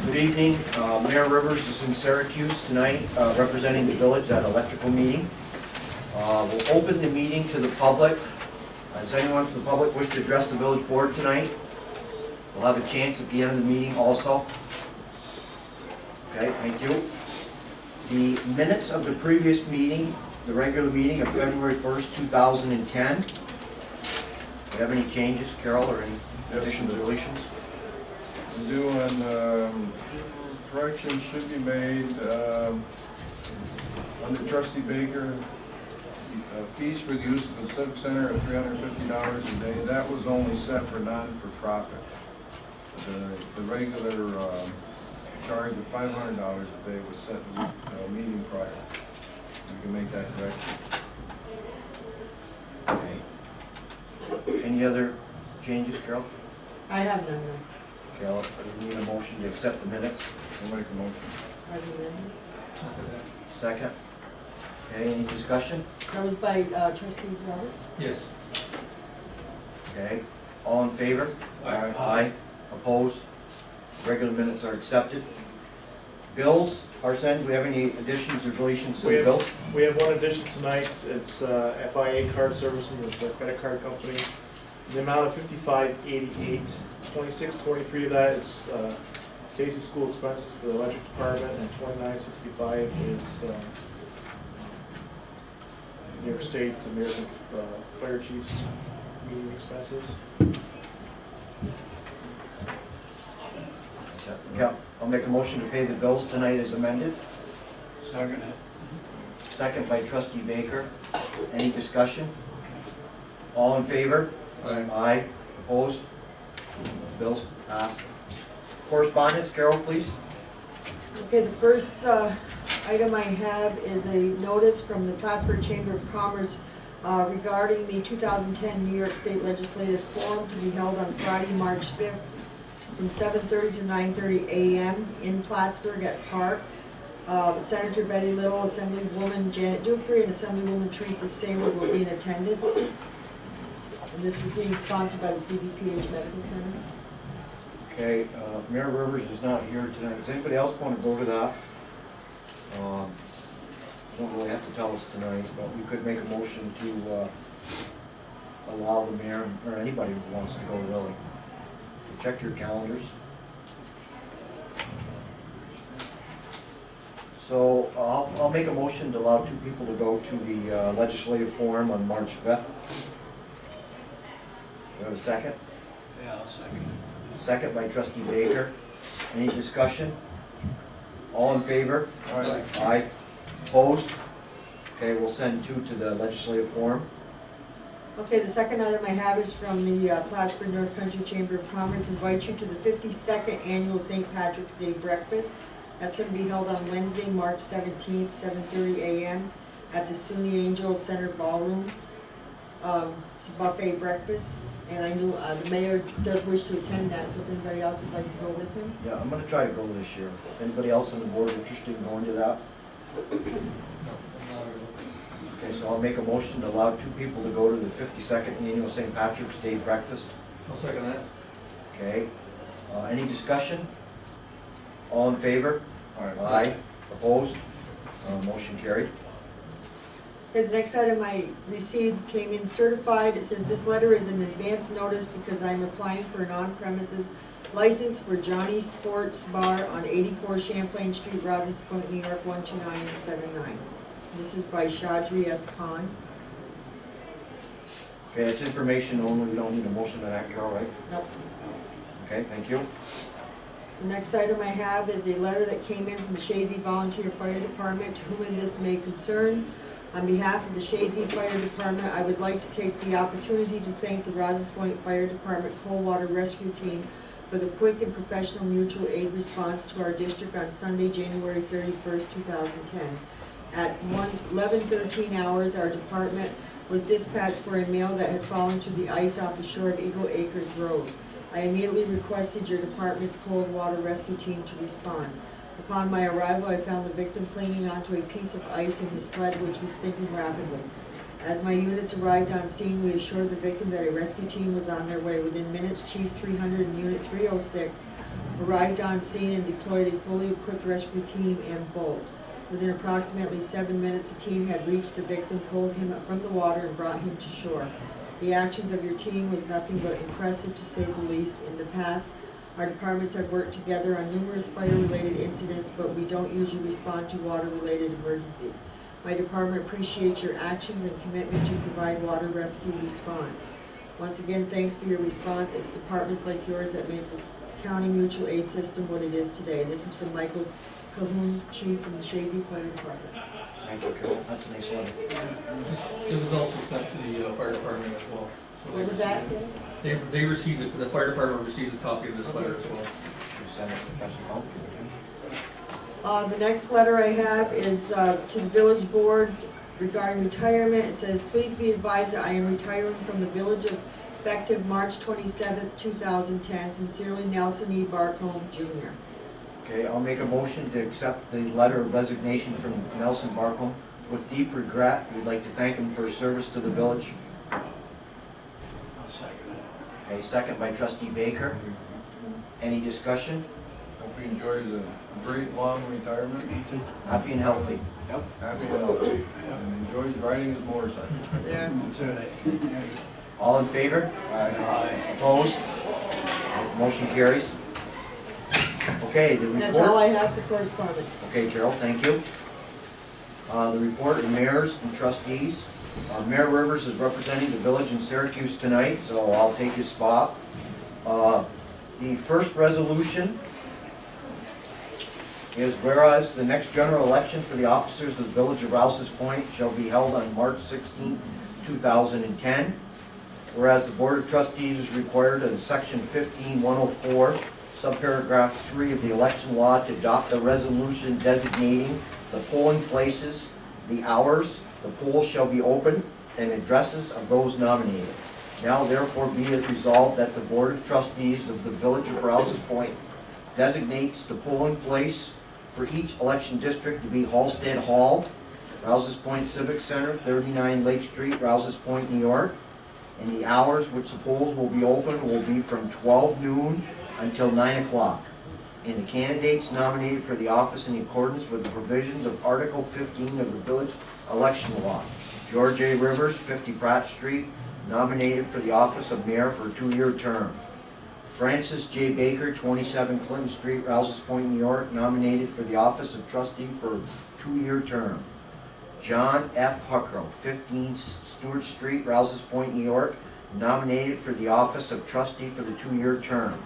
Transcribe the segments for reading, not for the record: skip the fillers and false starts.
Good evening. Mayor Rivers is in Syracuse tonight, representing the village at electrical meeting. We'll open the meeting to the public. Does anyone from the public wish to address the village board tonight? We'll have a chance at the end of the meeting also. Okay, thank you. The minutes of the previous meeting, the regular meeting of February 1st, 2010. Do you have any changes, Carol, or any additions or deletions? Doing, corrections should be made, under trustee Baker, fees for the use of the civic center at $350 a day. That was only set for non-for-profit. The regular, charge of $500 a day was set in the meeting prior. You can make that correction. Okay. Any other changes, Carol? I have none, no. Carol, we need a motion to accept the minutes. I'll make a motion. As amended. Second. Okay, any discussion? That was by trustee Roberts? Yes. Okay, all in favor? Aye. Aye. Opposed? Regular minutes are accepted. Bills, Arsen, do we have any additions or deletions to the bill? We have one addition tonight. It's FIA Card Services, it's a credit card company. The amount of $55.88, $26.23 of that is safety school expenses for the electric department, and $29.65 is New York State American Fire Chiefs meeting expenses. Yeah, I'll make a motion to pay the bills tonight as amended. Second. Second by trustee Baker. Any discussion? All in favor? Aye. Aye. Opposed? Bills passed. Correspondence, Carol, please. Okay, the first item I have is a notice from the Plattsburgh Chamber of Commerce regarding the 2010 New York State Legislative Forum to be held on Friday, March 5th from 7:30 to 9:30 a.m. in Plattsburgh at Park. Senator Betty Little, Assemblywoman Janet Dupree, and Assemblywoman Teresa Saywood will be in attendance. And this is being sponsored by the CBPH Medical Center. Okay, Mayor Rivers is not here tonight. Does anybody else want to go to that? Don't really have to tell us tonight, but we could make a motion to allow the mayor, or anybody who wants to go really. Check your calendars. So I'll make a motion to allow 2 people to go to the legislative forum on March 5th. Do you have a second? Yeah, I'll second Second by trustee Baker. Any discussion? All in favor? Aye. Aye. Opposed? Okay, we'll send 2 to the legislative forum. Okay, the second item I have is from the Plattsburgh North Country Chamber of Commerce. Invite you to the 52nd Annual St. Patrick's Day Breakfast. That's going to be held on Wednesday, March 17th, 7:30 a.m. at the SUNY Angel Center Ballroom. It's a buffet breakfast, and I know the mayor does wish to attend that, so if anybody else would like to go with him. Yeah, I'm gonna try to go this year. Anybody else on the board interested in going to that? Okay, so I'll make a motion to allow 2 people to go to the 52nd Annual St. Patrick's Day Breakfast. I'll second that. Okay, any discussion? All in favor? Aye. Opposed? Motion carried. Okay, the next item I received came in certified. It says, this letter is an advance notice because I'm applying for an on-premises license for Johnny's Sports Bar on 84 Champlain Street, Rouses Point, New York, 12979. This is by Shadri S. Khan. Okay, it's information only, we don't need a motion on that, Carol, right? Nope. Okay, thank you. The next item I have is a letter that came in from the Shazy Volunteer Fire Department to whom this may concern. On behalf of the Shazy Fire Department, I would like to take the opportunity to thank the Rouses Point Fire Department Cold Water Rescue Team for the quick and professional mutual aid response to our district on Sunday, January 31st, 2010. At 11:13 hours, our department was dispatched for a male that had fallen to the ice off the shore of Eagle Acres Road. I immediately requested your department's cold water rescue team to respond. Upon my arrival, I found the victim clinging onto a piece of ice in his sled, which was sinking rapidly. As my units arrived on scene, we assured the victim that a rescue team was on their way. Within minutes, Chief 300 and Unit 306 arrived on scene and deployed a fully equipped rescue team and boat. Within approximately 7 minutes, the team had reached the victim, pulled him from the water, and brought him to shore. The actions of your team was nothing but impressive, to say the least. In the past, our departments have worked together on numerous fire-related incidents, but we don't usually respond to water-related emergencies. My department appreciates your actions and commitment to provide water rescue response. Once again, thanks for your response. It's departments like yours that make the county mutual aid system what it is today. This is from Michael Cahoon, Chief from the Shazy Fire Department. Thank you, Carol. That's a nice letter. It was also sent to the fire department as well. So What was that? They received it, the fire department received a copy of this letter as well. You send it to Trustee Bunk. The next letter I have is to the village board regarding retirement. It says, please be advised that I am retiring from the village effective March 27th, 2010. Sincerely, Nelson E. Barcombe, Jr. Okay, I'll make a motion to accept the letter of resignation from Nelson Barcombe. With deep regret, we'd like to thank him for his service to the village. I'll second it. Okay, second by Trustee Baker. Any discussion? Hope he enjoys a great long retirement. Happy and healthy. Happy and healthy. And enjoys riding his motorcycle. There. That's it. All in favor? Aye. Opposed? Motion carries. Okay, the report. That's all I have for correspondence. Okay, Carol, thank you. The report of mayors and trustees. Mayor Rivers is representing the village in Syracuse tonight, so I'll take his spot. The first resolution is whereas the next general election for the officers of the village of Rouses Point shall be held on March 16, 2010. Whereas the Board of Trustees is required in Section 15104, subparagraph 3 of the election law to adopt a resolution designating the polling places, the hours the polls shall be open, and addresses of those nominated. Now therefore be it resolved that the Board of Trustees of the Village of Rouses Point designates the polling place for each election district to be Halsted Hall, Rouses Point Civic Center, 39 Lake Street, Rouses Point, New York. And the hours which the polls will be open will be from 12 noon until 9 o'clock. And the candidates nominated for the office in accordance with the provisions of Article 15 of the Village Election Law. George A. Rivers, 50 Pratt Street, nominated for the office of mayor for a 2-year term. Francis J. Baker, 27 Clinton Street, Rouses Point, New York, nominated for the office of trustee for a 2-year term. John F. Huckrow, 15 Stewart Street, Rouses Point, New York, nominated for the office of trustee for the 2-year term.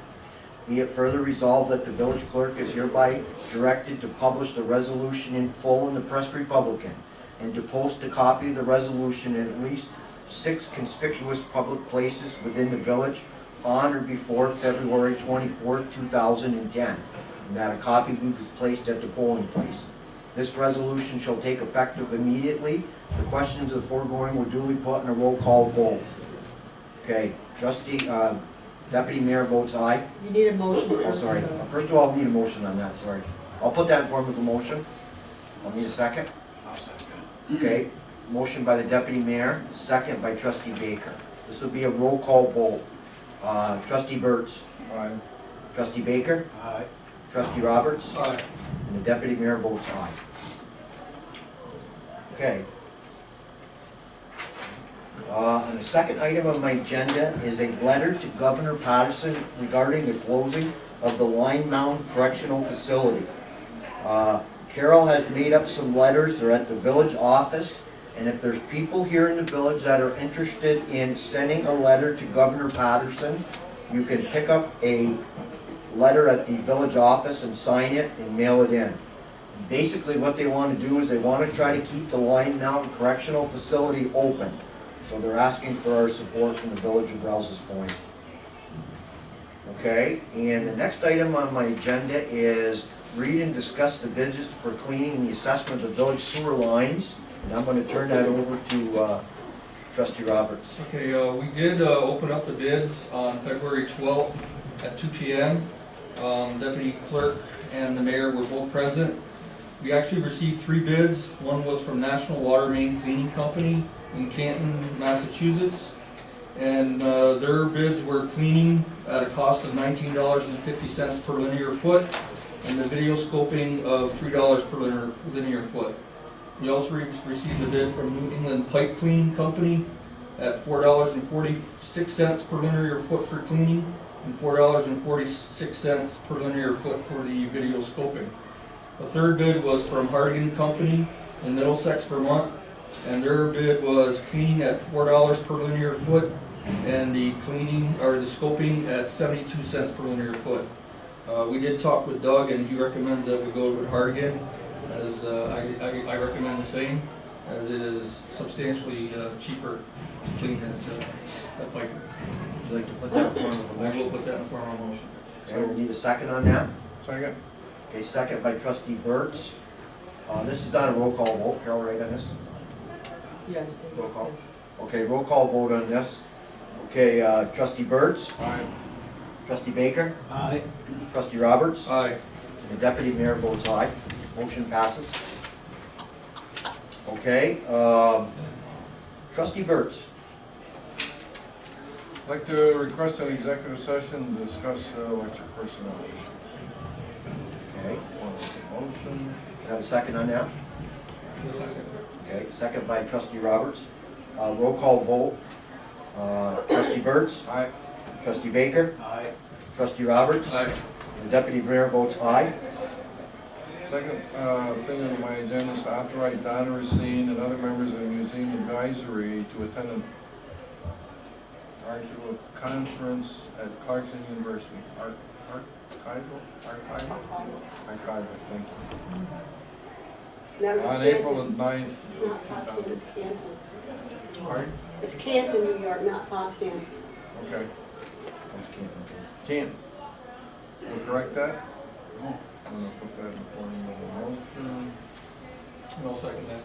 Be it further resolved that the village clerk is hereby directed to publish the resolution in full in the Press Republican and to post a copy of the resolution in at least 6 conspicuous public places within the village on or before February 24, 2010, and that a copy be placed at the polling place. This resolution shall take effect immediately. The questions of the foregoing were duly put in a roll call vote. Okay, Deputy Mayor votes aye. You need a motion Oh, first. sorry. First of all, I'll need a motion on that, sorry. I'll put that in form of a motion. I'll need a second. I'll second Okay, motion by the Deputy Mayor, second by Trustee Baker. This will be a roll call vote. Trustee Burts, Aye. Trustee Baker, it. Aye. Trustee Roberts, Aye. and the Deputy Mayor votes aye. Okay. And the second item on my agenda is a letter to Governor Patterson regarding the closing of the Line Mound Correctional Facility. Carol has made up some letters, they're at the village office, and if there's people here in the village that are interested in sending a letter to Governor Patterson, you can pick up a letter at the village office and sign it and mail it in. Basically what they want to do is they want to try to keep the Line Mountain Correctional Facility open. So they're asking for our support from the village of Rouses Point. Okay, and the next item on my agenda is read and discuss the bids for cleaning and the assessment of the village sewer lines. And I'm going to turn that over to Trustee Roberts. Okay, we did open up the bids on February 12th at 2 p.m. Deputy Clerk and the Mayor were both present. We actually received 3 bids. One was from National Water Main Cleaning Company in Canton, Massachusetts. And their bids were cleaning at a cost of $19.50 per linear foot, and the video scoping of $3 per linear foot. We also received a bid from New England Pipe Cleaning Company at $4.46 per linear foot for cleaning, and $4.46 per linear foot for the video scoping. The third bid was from Hardigan Company in Middlesex, Vermont, and their bid was cleaning at $4 per linear foot, and the cleaning, or the scoping at 72 cents per linear foot. We did talk with Doug, and he recommends that we go with Hardigan, as I recommend the same, as it is substantially cheaper to clean that pipe. Would you like to put that in form of a I will motion? put that in form of a motion. Okay, we need a second on that. Second? Okay, second by trustee Burt's. This is not a roll call vote. Carol, right on this? Yeah. Roll call. Okay, roll call vote on this. Okay, trustee Burt's, Aye. trustee Baker, Aye. trustee Roberts, Aye. and the deputy mayor votes aye. Motion passes. Okay, trustee Burt's. I'd like to request an executive session to discuss electric personnel issues. Okay, Motion. have a second on that? Okay, second by trustee Roberts. Roll call vote. Trustee Burt's, Aye. trustee Baker, Aye. trustee Roberts, Aye. the deputy mayor votes aye. Second thing on my agenda is to authorize Donna Racine and other members of the museum advisory to attend an archival conference at Clarkson University. Archival, thank you. On April the 9th. It's not Potsdam, it's Canton. Pardon? It's Canton, New York, not Potsdam. Okay. Can't. We'll correct that? I'm gonna put that in form of a motion. I'll second that.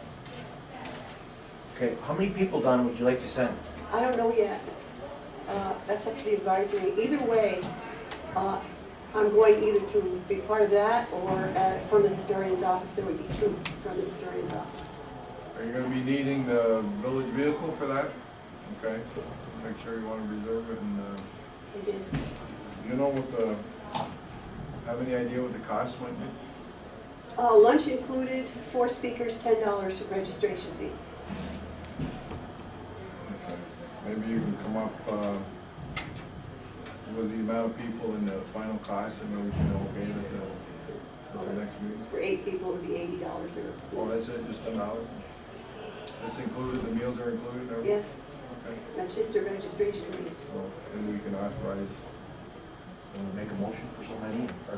Okay, how many people, Don, would you like to send? I don't know yet. That's up to the advisory. Either way, I'm going either to be part of that or from the historian's office. There would be two from the historian's office. Are you gonna be needing the village vehicle for that? Okay, make sure you wanna reserve it and, I did. you know what have any idea what the cost might be? Lunch included, 4 speakers, $10 registration fee. Okay. Maybe you can come up, with the amount of people and the final cost, and then we can okay it at the next meeting. For 8 people, it would be $80 or. Oh, that's it, just $10? This included, the meals are included and everything? Yes, Okay, that's just a registration fee. well, then we can authorize, Want to make a motion for so many, or?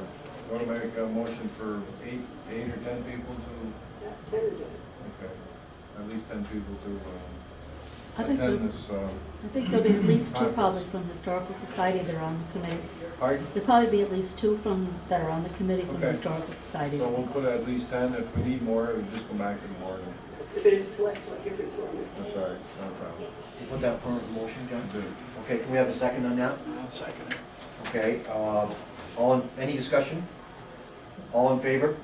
want to make a motion for 8 or 10 people to, Yeah, 10 would do it. okay, at least 10 people to I think attend there- this, I think there'll be at least two probably from the Historical Society that are on the committee. pardon? There'll probably be at least two that are on the committee from the Okay. Historical Society. So we'll put at least 10, if we need more, we'll just go back to the board. But if it's less, what difference will it make? I'm sorry, no problem. You put that in form of a motion, John? Good. Okay, can we have a second on that? I'll second it. Okay, any discussion? All in favor?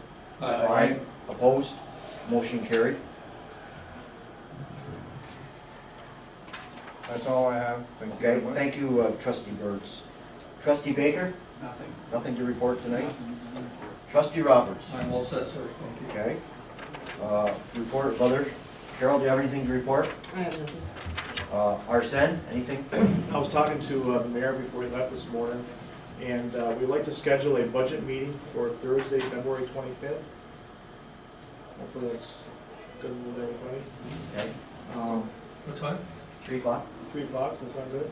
Aye. Opposed? Motion carried. That's all I have, thank you Okay, very much. thank you, trustee Burt's. Trustee Baker, Nothing. nothing to report tonight? Nothing. Trustee Roberts, I'm all set, sir, thank you. okay. Report of others. Carol, do you have anything to report? I have nothing. Arsen, anything? I was talking to the mayor before he left this morning, and we'd like to schedule a budget meeting for Thursday, February 25th. Hopefully that's good with everybody. Okay, What time? 3 o'clock. 3 o'clock, does that sound good?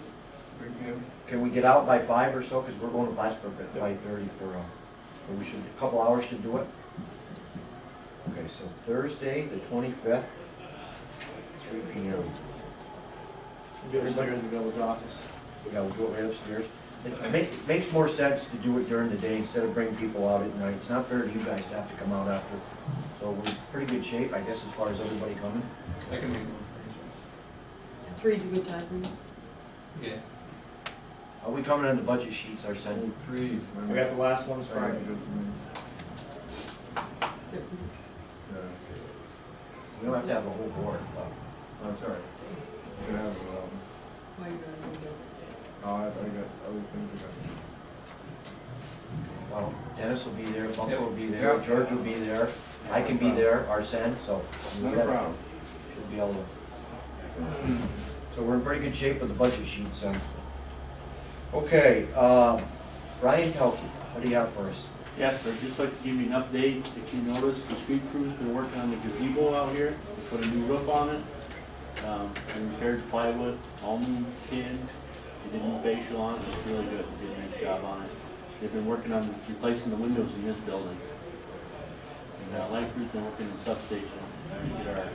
3 p.m. Can we get out by 5 or so, because we're going to Plattsburgh at 5:30 for, we should, a couple hours should do it. Okay, so Thursday, the 25th, 3 p.m. We'll get everybody in the village office. Yeah, we'll do it right upstairs. It makes more sense to do it during the day instead of bringing people out at night. It's not fair to you guys to have to come out after. So we're in pretty good shape, I guess, as far as everybody coming. I can make it. 3's a good time for me. Yeah. Are we coming on the budget sheets, Arsen? 3. We got the last one's Friday. Friday. Good for me. Yeah, We don't have to have a whole board, but that's all right. You can have, Why you gonna do Oh, I got other things to go. Well, Dennis will be there, Bunko Yep. will be there, Yep. George will be there, I can be there, Arsen, so. Not a problem. We'll be able to. So we're in pretty good shape with the budget sheet, so. Okay, Brian Pelkey, what do you have for us? Yes, I'd just like to give you an update. If you noticed, the street crew's been working on the gazebo out here, put a new roof on it. And repaired plywood, all new tin, they did new facial on it, it's really good, they did a nice job on it. They've been working on replacing the windows in this building. And light crew's been working in the substation, trying to get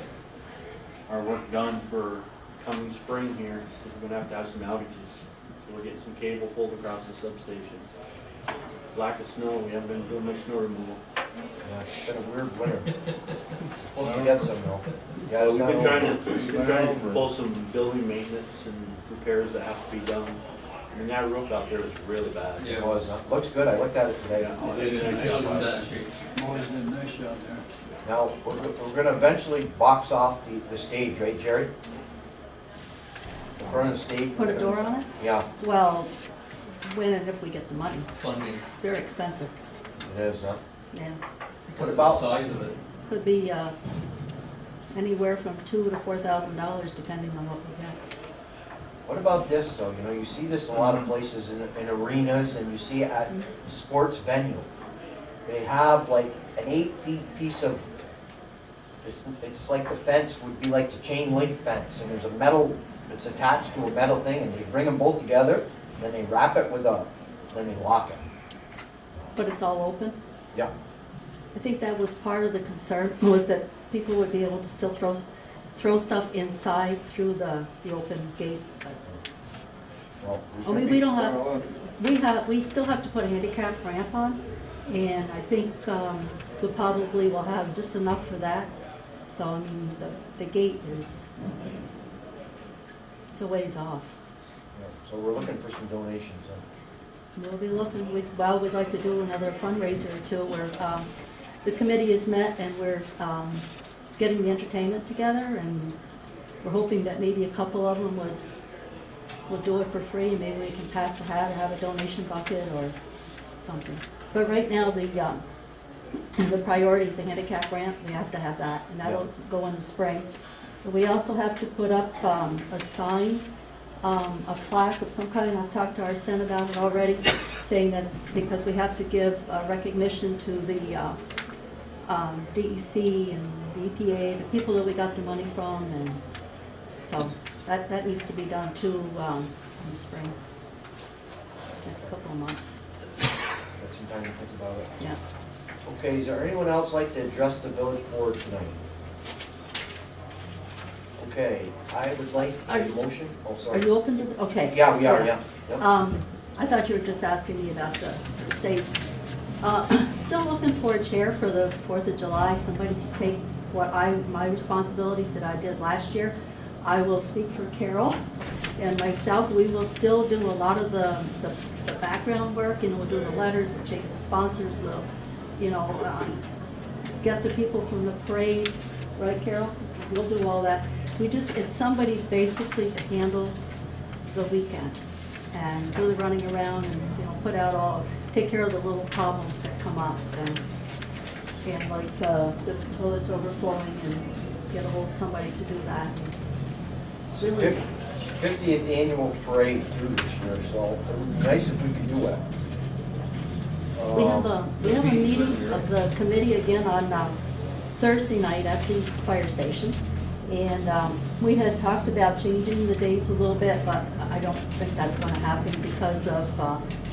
our work done for coming spring here, because we're gonna have some outages. So we're getting some cable pulled across the substation. Lack of snow, we haven't been doing much snow removal. Yeah, it's been a weird winter. Supposed to get some though. Yeah, it's We've not been over. trying to pull some building maintenance and repairs that have to be done. I mean, that roof out there is really bad. It was, looks good, I looked at it today. Yeah, It is nice job in on it. bad shape. Always did a nice job there. Now, we're gonna eventually box off the stage, right, Jerry? The front of the stage. Put a door on it? Yeah, Well, when and if we get the money. Funding, It's very expensive, it is, huh? yeah. because of about- the size of it. Could be anywhere from $2,000 to $4,000 depending on what we get. What about this though, you know, you see this a lot of places in arenas and you see it at sports venue. They have like an 8 feet piece of, it's like the fence would be like the chain link fence and there's a metal, it's attached to a metal thing and they bring them both together, then they wrap it with then they lock it. But it's all open. Yeah. I think that was part of the concern, was that people would be able to still throw stuff inside through the open gate. Well, I mean, we don't have, we still have to put a handicap ramp on, and I think we probably will have just enough for that. So, I mean, the gate is, it's a ways off. yeah, so we're looking for some donations. We'll be looking, we'd like to do another fundraiser or two where the committee is met and we're getting the entertainment together, and we're hoping that maybe a couple of them would do it for free. Maybe we can pass the hat or have a donation bucket or something. But right now, the priority is the handicap ramp. We have to have that, and that'll go in the spring. But we also have to put up a sign, a plaque of some kind. I've talked to Arsen about it already, saying that it's because we have to give recognition to the DEC and the EPA, the people that we got the money from, and so that needs to be done too in the spring, next couple of months. Got some time to think about it. Yeah. Okay, is there anyone else like to address the village board tonight? Okay, I would like a motion, oh, Are sorry. you open to, okay. Yeah, we are, yeah. Yep. I thought you were just asking me about the stage. Still looking for a chair for the 4th of July, somebody to take my responsibilities that I did last year. I will speak for Carol and myself. We will still do a lot of the background work, we'll do the letters, we'll chase the sponsors, we'll, get the people from the parade, right, Carol? We'll do all that. It's somebody basically to handle the weekend and do the running around and, take care of the little problems that come up and like the toilets overflowing and get a hold of somebody to do that. It's the 50th annual parade too this year, so it would be nice if we could do it. We have a meeting of the committee again on Thursday night at the fire station. And we had talked about changing the dates a little bit, but I don't think that's going to happen because of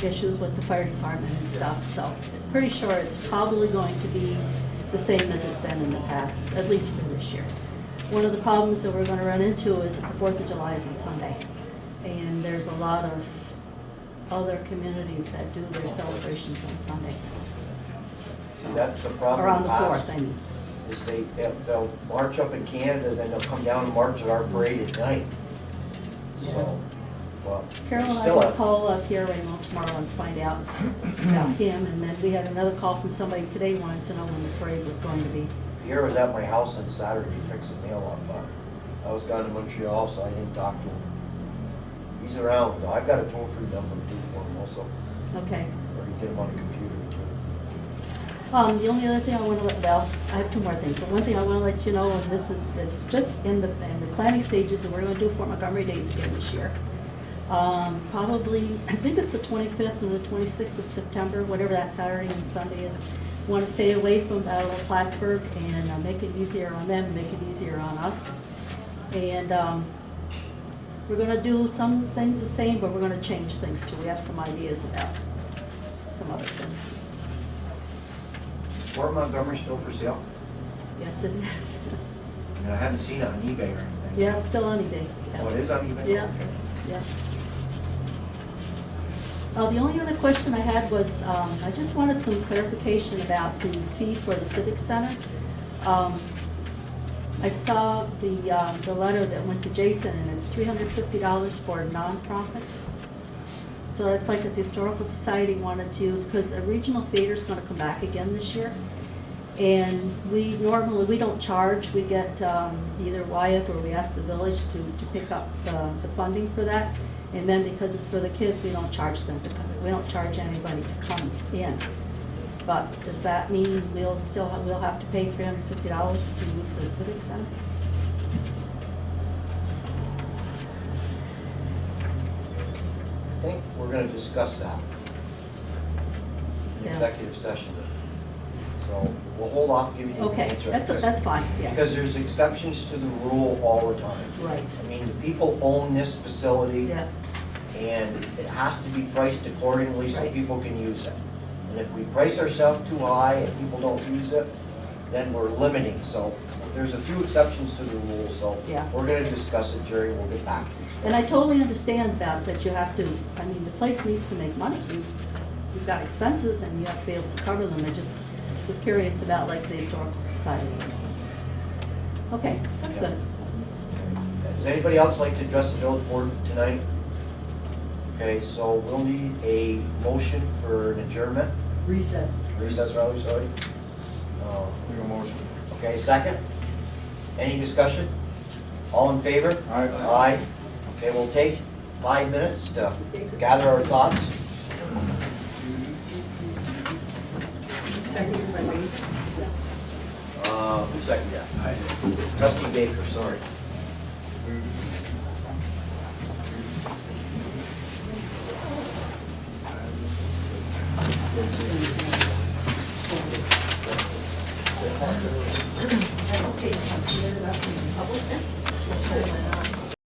issues with the fire department and stuff. So pretty sure it's probably going to be the same as it's been in the past, at least for this year. One of the problems that we're going to run into is that the 4th of July is on Sunday. And there's a lot of other communities that do their celebrations on Sunday. See, that's the problem. Or on the past, 4th, I mean. is they'll march up in Canada, then they'll come down and march at our parade at night. So, well, Carol and I still will have, call Pierre Raymond tomorrow and find out about him. And then we had another call from somebody today wanting to know when the parade was going to be. Pierre was at my house on Saturday, picked some mail up, but I was gone to Montreal, so I didn't talk to him. He's around, I've got a toll-free number too for him also, Okay. or you get him on a computer too. The only other thing I want to well, I have two more things, but one thing I want to let you know, and this is, it's just in the planning stages, and we're going to do Fort Montgomery Days again this year. Probably, I think it's the 25th and the 26th of September, whatever that Saturday and Sunday is. Want to stay away from Battle of Plattsburgh and make it easier on them, make it easier on us. And we're going to do some things the same, but we're going to change things too. We have some ideas about some other things. Fort Montgomery still for sale? Yes, it is. And I haven't seen it on eBay or anything. Yeah, it's still on eBay. Oh, it is on eBay? Yeah. Okay. Yeah. The only other question I had was, I just wanted some clarification about the fee for the Civic Center. I saw the letter that went to Jason, and it's $350 for nonprofits. So that's like if the Historical Society wanted to use, because a regional theater's gonna come back again this year. And we don't charge, we get either Wyatt or we ask the village to pick up the funding for that. And then because it's for the kids, we don't charge them to come, we don't charge anybody to come in. But does that mean we'll have to pay $350 to use the Civic Center? I think we're gonna discuss that in Yeah. executive session. So we'll hold off giving you an Okay, answer. that's fine, yeah. Because there's exceptions to the rule all the time. Right, I mean, the people own this facility, yeah, and it has to be priced accordingly so Right. people can use it. And if we price ourselves too high and people don't use it, then we're limiting. So there's a few exceptions to the rule, so Yeah. we're gonna discuss it, Jerry, we'll get back to you. and I totally understand that you have to, I mean, the place needs to make money. You've got expenses and you have to be able to cover them. I just was curious about like the Historical Society. Okay, that's good. Does anybody else like to address the village board tonight? Okay, so we'll need a motion for an adjournment, Recess. recess rather, sorry. Make a motion. Okay, second? Any discussion? All in favor? Aye. Aye. Okay, we'll take 5 minutes to gather our thoughts. Seconded by Wade. Who seconded that? I did. Trustee Baker, sorry. That's okay. Consider us in public.